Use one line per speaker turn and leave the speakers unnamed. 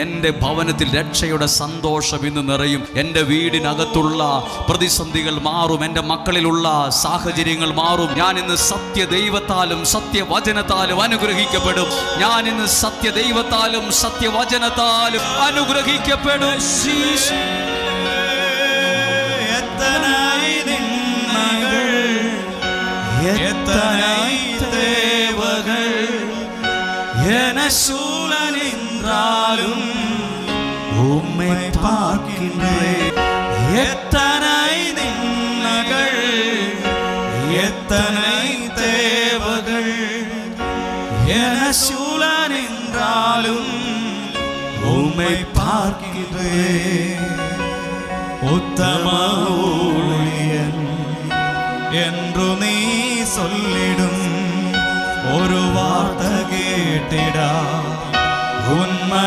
എൻ്റെ ഭവനത്തിൽ രക്ഷയുടെ സന്തോഷം ഇന്ന് നിറയും. എൻ്റെ വീടിനകത്തുള്ള പ്രതിസന്ധികൾ മാറും. എൻ്റെ മക്കളിലുള്ള സാഹചര്യങ്ങൾ മാറും. ഞാൻ ഇന്ന് സത്യദൈവത്താലും സത്യവചനത്താലും അനുഗ്രഹിക്കപ്പെടും. ഞാൻ ഇന്ന് സത്യദൈവത്താലും സത്യവചനത്താലും അനുഗ്രഹിക്കപ്പെടും.
சூழலின்றாலும் உம்மை பார்க்கின்றேன். எத்தனை நின்னகள், எத்தனை தேவகள் என சூழலின்றாலும் உம்மை பார்க்கின்றேன். உத்தம ஊழியன் என்று நீ சொல்லிடும் ஒரு வார்த்தை கேட்டிடா உண்மை